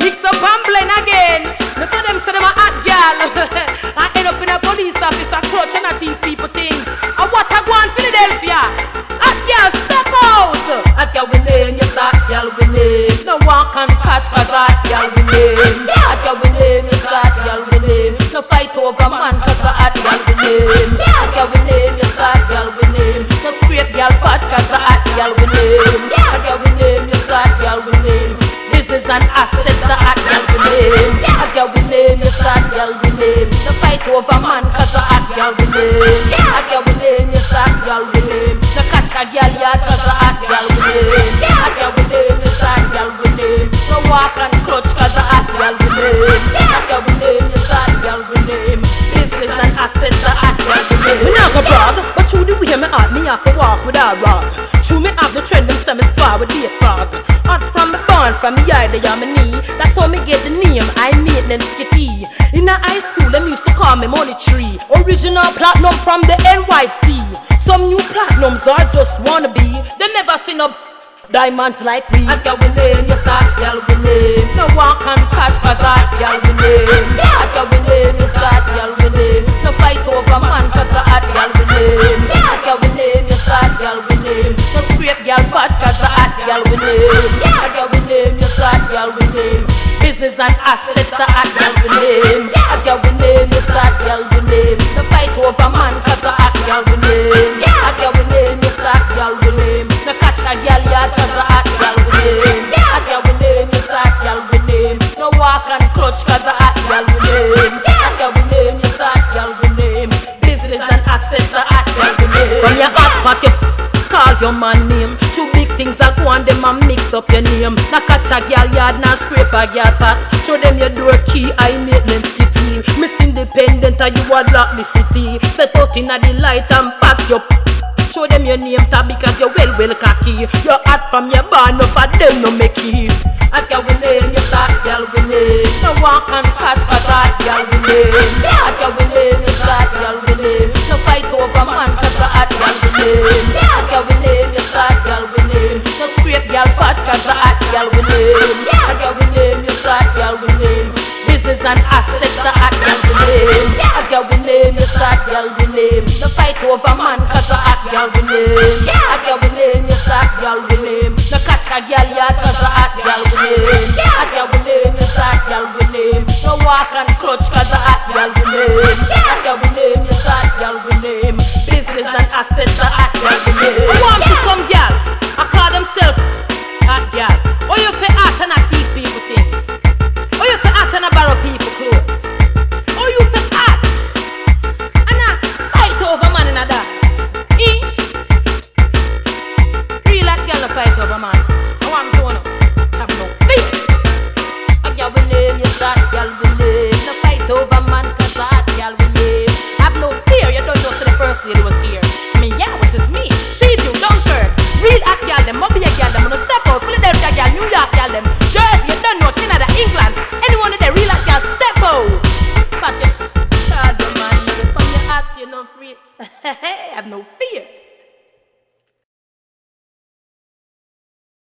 Mix up and blend again. Look at them say them a hot girl. I end up in a police office, a clutch and a teach people things. And what I go on Philadelphia? Hot girl, step out. Hot girl we name, yes hot girl we name. No one can catch cause hot girl we name. Hot girl we name, yes hot girl we name. No fight over man cause a hot girl we name. Hot girl we name, yes hot girl we name. No scrape girl pot cause a hot girl we name. Hot girl we name, yes hot girl we name. Business and assets a hot girl we name. Hot girl we name, yes hot girl we name. No fight over man cause a hot girl we name. Hot girl we name, yes hot girl we name. No catch a girl yard cause a hot girl we name. Hot girl we name, yes hot girl we name. No walk and clutch cause a hot girl we name. Hot girl we name, yes hot girl we name. Business and assets a hot girl we name. Me not go brag, but through the way me heart me have to walk with a rock. Through me have the trend them say me spar with the frog. Hot from me born, from me eye they on me knee. That's how me get the name, I maintenance kitty. In a high school them used to call me Money Tree. Original platinum from the NYC. Some new platinums are just wannabe. They never seen up diamonds like we. Hot girl we name, yes hot girl we name. No one can catch cause hot girl we name. Hot girl we name, yes hot girl we name. No fight over man cause a hot girl we name. Hot girl we name, yes hot girl we name. No scrape girl pot cause a hot girl we name. Hot girl we name, yes hot girl we name. Business and assets a hot girl we name. Hot girl we name, yes hot girl we name. No fight over man cause a hot girl we name. Hot girl we name, yes hot girl we name. No catch a girl yard cause a hot girl we name. Hot girl we name, yes hot girl we name. No walk and clutch cause a hot girl we name. Hot girl we name, yes hot girl we name. Business and assets a hot girl we name. From your hot pocket, call your man name. Two big things are go on them and mix up your name. Now catch a girl yard, now scrape a girl pot. Show them your door key, I maintenance kitty. Miss Independent and you a lock the city. Set out in the light and pack your show them your name tag because you're well cocky. You're hot from your barn, no for them no make it. Hot girl we name, yes hot girl we name. No one can catch cause hot girl we name. Hot girl we name, yes hot girl we name. No fight over man cause a hot girl we name. Hot girl we name, yes hot girl we name. No scrape girl pot cause a hot girl we name. Hot girl we name, yes hot girl we name. Business and assets a hot girl we name. Hot girl we name, yes hot girl we name. No fight over man cause a hot girl we name. Hot girl we name, yes hot girl we name. No catch a girl yard cause a hot girl we name. Hot girl we name, yes hot girl we name. No walk and clutch cause a hot girl we name. Hot girl we name, yes hot girl we name. Business and assets a hot girl we name. I want to some girl, I call themselves hot girl. Oh you pay hot and I teach people things. Oh you pay hot and I borrow people clothes. Oh you pay hot and I fight over man in a dance. Real hot girl no fight over man. I want to know, have no fear. A girl we name, yes hot girl we name. No fight over man cause a hot girl we name. Have no fear, you don't know so the first lady was here. I mean yeah, what is me? See if you don't hurt. Real hot girl, them up